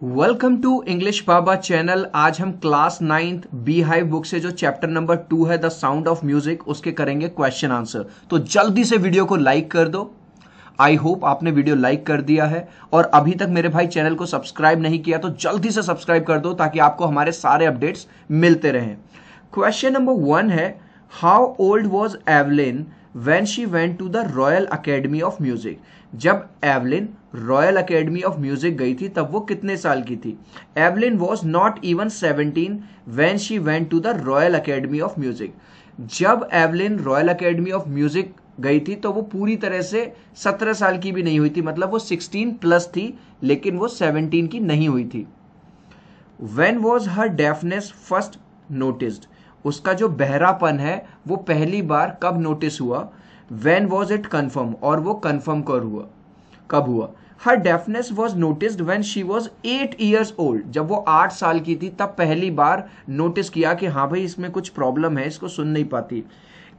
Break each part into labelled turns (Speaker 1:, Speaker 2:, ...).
Speaker 1: Welcome to English Baba channel. आज हम class 9th bee hive book से जो चैप्टर नंबर 2 है द साउंड ऑफ म्यूजिक उसके करेंगे क्वेश्चन आंसर। तो जल्दी से वीडियो को लाइक कर दो। आई होप आपने वीडियो लाइक कर दिया है और अभी तक मेरे भाई चैनल को सब्सक्राइब नहीं किया तो जल्दी से सब्सक्राइब कर दो ताकि आपको हमारे सारे अपडेट्स मिलते रहें। क्वेश्चन नंबर 1 है, how old was Evelyn when she went to the Royal Academy of Music. जब Evelyn Royal Academy of Music गई थी तब वो कितने साल की थी? Evelyn was not even 17 when she went to the Royal Academy of Music. जब Evelyn Royal Academy of Music गई थी तो वो पूरी तरह से 17 साल की भी नहीं हुई थी, मतलब वो 16 प्लस थी लेकिन वो 17 की नहीं हुई थी। when was her deafness first noticed? उसका जो बहरापन है वो पहली बार कब नोटिस हुआ? When was it confirmed? और वो कंफर्म कब हुआ? Her deafness was noticed when she was 8 years old. जब वो 8 साल की थी तब पहली बार नोटिस किया कि हाँ भाई इसमें कुछ प्रॉब्लम है, इसको सुन नहीं पाती।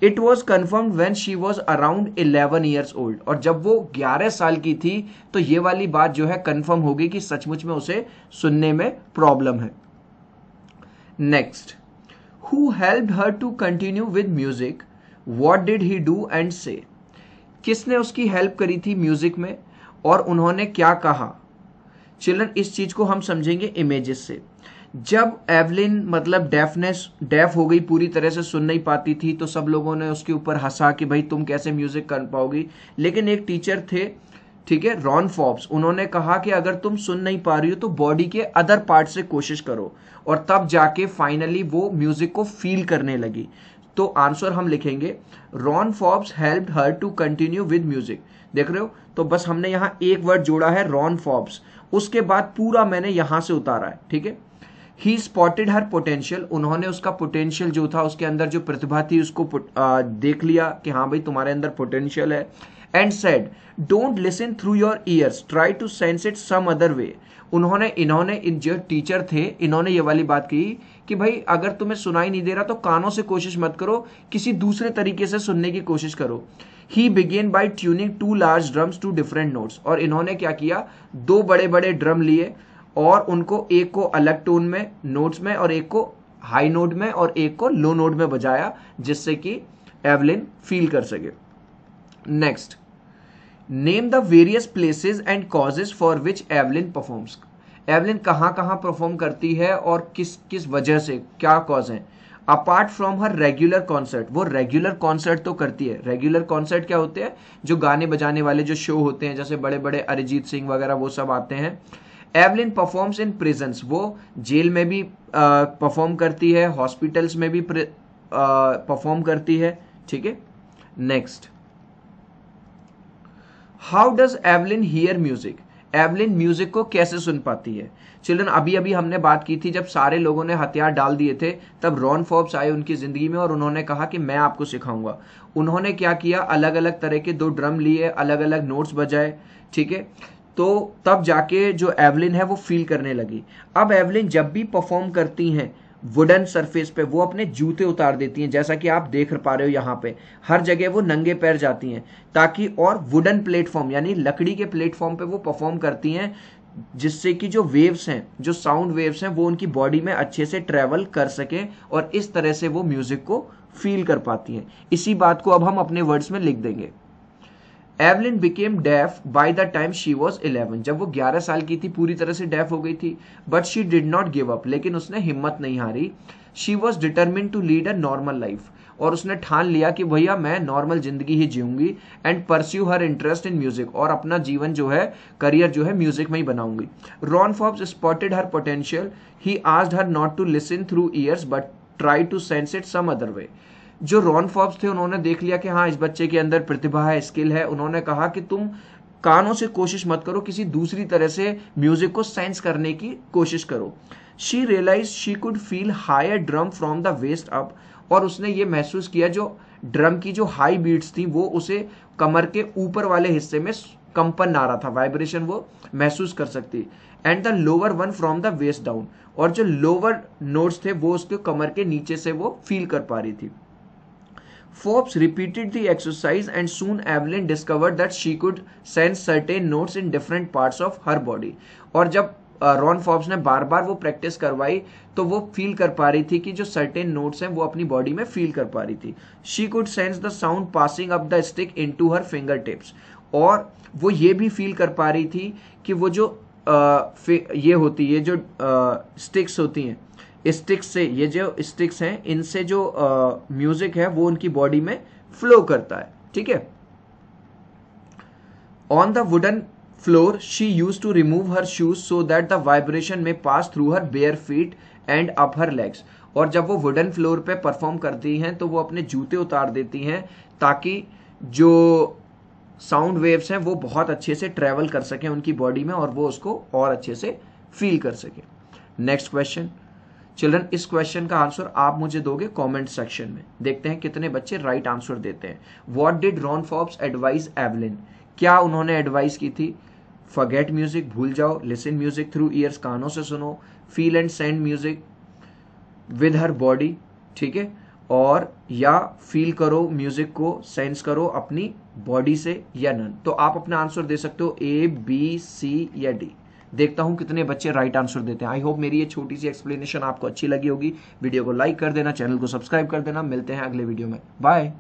Speaker 1: It was confirmed when she was around 11 years old. और जब वो 11 साल की थी तो ये वाली बात जो है कंफर्म हो गई कि सचमुच में उसे सुनने में प्रॉब्लम है। Next, Who helped her to continue with music? What did he do and say? किसने उसकी हेल्प करी थी म्यूजिक में और उन्होंने क्या कहा? चिल्ड्रन, इस चीज को हम समझेंगे इमेजेस से। जब एवलिन मतलब डेफ हो गई, पूरी तरह से सुन नहीं पाती थी, तो सब लोगों ने उसके ऊपर हंसा कि भाई तुम कैसे म्यूजिक कर पाओगी। लेकिन एक टीचर थे, ठीक है, रॉन फॉब्स, उन्होंने कहा कि अगर तुम सुन नहीं पा रही हो तो बॉडी के अदर पार्ट से कोशिश करो, और तब जाके फाइनली वो म्यूजिक को फील करने लगी। तो आंसर हम लिखेंगे Ron Forbes helped her to continue with music. देख रहे हो, तो बस हमने यहां एक वर्ड जोड़ा है रॉन फॉब्स, उसके बाद पूरा मैंने यहां से उतारा है, ठीक है। ही स्पॉटेड हर पोटेंशियल, उन्होंने उसका पोटेंशियल जो था, उसके अंदर जो प्रतिभा थी उसको देख लिया कि हाँ भाई तुम्हारे अंदर पोटेंशियल है। And said don't listen through your ears, try to sense it some other way. इन्होंने जो टीचर थे इन्होंने ये वाली बात कही कि भाई अगर तुम्हें सुनाई नहीं दे रहा तो कानों से कोशिश मत करो, किसी दूसरे तरीके से सुनने की कोशिश करो। He began by tuning 2 large drums to different notes। और इन्होंने क्या किया, 2 बड़े बड़े ड्रम लिए और उनको एक को अलग टोन में नोट्स में और एक को हाई नोट में और एक को लो नोट में बजाया, जिससे कि एवलिन फील कर सके। Next, name the various places and causes for which Evelyn performs. Evelyn कहाँ कहाँ परफॉर्म करती है और किस किस वजह से, क्या कॉज है? Apart from her regular concert, वो रेगुलर कॉन्सर्ट तो करती है। रेगुलर कॉन्सर्ट क्या होते हैं? जो गाने बजाने वाले जो शो होते हैं, जैसे बड़े बड़े अरिजीत सिंह वगैरह वो सब आते हैं। एवलिन परफॉर्म्स इन प्रिजन्स, वो जेल में भी परफॉर्म करती है, हॉस्पिटल्स में भी परफॉर्म करती है, ठीक है। Next, how does Evelyn here music. Evelyn music को कैसे सुन पाती है? चिल्ड्रन, अभी अभी हमने बात की थी जब सारे लोगों ने हथियार डाल दिए थे तब रॉन फॉब्स आए उनकी जिंदगी में और उन्होंने कहा कि मैं आपको सिखाऊंगा। उन्होंने क्या किया, अलग अलग तरह के 2 ड्रम लिए, अलग अलग नोट्स बजाए, ठीक है। तो तब जाके जो एवलिन है वो फील करने लगी। अब एवलिन जब भी परफॉर्म करती हैं वुडन सरफेस पे वो अपने जूते उतार देती हैं, जैसा कि आप देख पा रहे हो यहाँ पे हर जगह वो नंगे पैर जाती हैं, ताकि और वुडन प्लेटफॉर्म यानी लकड़ी के प्लेटफॉर्म पे वो परफॉर्म करती हैं, जिससे कि जो वेव्स हैं, जो साउंड वेव्स हैं, वो उनकी बॉडी में अच्छे से ट्रेवल कर सके और इस तरह से वो म्यूजिक को फील कर पाती हैं। इसी बात को अब हम अपने वर्ड्स में लिख देंगे। Evelyn became deaf by the time she was 11। जब वो 11 साल की थी पूरी तरह से डेफ हो गई थी। But she did not give up, लेकिन उसने हिम्मत नहीं हारी। She was determined to lead a normal life, और उसने ठान लिया कि भैया मैं नॉर्मल जिंदगी ही जीऊंगी। And pursue her interest in music, और अपना जीवन जो है, करियर जो है म्यूजिक में ही बनाऊंगी। Ron Forbes spotted her potential, he asked her not to listen through ears but try to sense it some other way. जो रॉन फॉब्स थे उन्होंने देख लिया कि हाँ इस बच्चे के अंदर प्रतिभा है, स्किल है। उन्होंने कहा कि तुम कानों से कोशिश मत करो, किसी दूसरी तरह से म्यूजिक को सेंस करने की कोशिश करो। She realise she could feel higher drum from the waist up, और उसने ये महसूस किया जो ड्रम की जो हाई बीट्स थी वो उसे कमर के ऊपर वाले हिस्से में कंपन आ रहा था, वाइब्रेशन वो महसूस कर सकती। And the lower one from the waist down, और जो लोअर नोट्स थे वो उसके कमर के नीचे से वो फील कर पा रही थी। Forbes repeated the exercise and soon Evelyn discovered that she could sense certain notes in different parts of her body। और जब रॉन फॉब्स ने बार बार वो प्रैक्टिस करवाई तो वो फील कर पा रही थी कि जो सर्टेन नोट्स हैं वो अपनी बॉडी में फील कर पा रही थी. She could sense the sound passing up the stick into her finger tips. और वो ये भी फील कर पा रही थी कि वो जो ये होती है, जो स्टिक्स होती हैं, स्टिक्स से, ये जो स्टिक्स हैं इनसे जो म्यूजिक है वो उनकी बॉडी में फ्लो करता है. ठीक है. On the wooden floor she use to remove her shoes so that the vibration may pass through her bare feet and up her legs. और जब वो वुडन फ्लोर पे परफॉर्म करती हैं तो वो अपने जूते उतार देती हैं ताकि जो साउंड वेव्स हैं वो बहुत अच्छे से ट्रेवल कर सकें उनकी बॉडी में और वो उसको और अच्छे से फील कर सके. Next question. चिल्ड्रन, इस क्वेश्चन का आंसर आप मुझे दोगे कमेंट सेक्शन में. देखते हैं कितने बच्चे राइट आंसर देते हैं. What did Ron Forbes advise Evelyn. क्या उन्होंने एडवाइस की थी? फॉरगेट म्यूजिक, भूल जाओ. लिसन म्यूजिक थ्रू ईयर्स, कानों से सुनो. Feel and send music with her body. ठीक है. और या फील करो म्यूजिक को, सेंस करो अपनी बॉडी से, या नन. तो आप अपना आंसर दे सकते हो ए, बी, सी या डी. देखता हूं कितने बच्चे राइट आंसर देते हैं. आई होप मेरी ये छोटी सी एक्सप्लेनेशन आपको अच्छी लगी होगी. वीडियो को लाइक कर देना, चैनल को सब्सक्राइब कर देना. मिलते हैं अगले वीडियो में. बाय.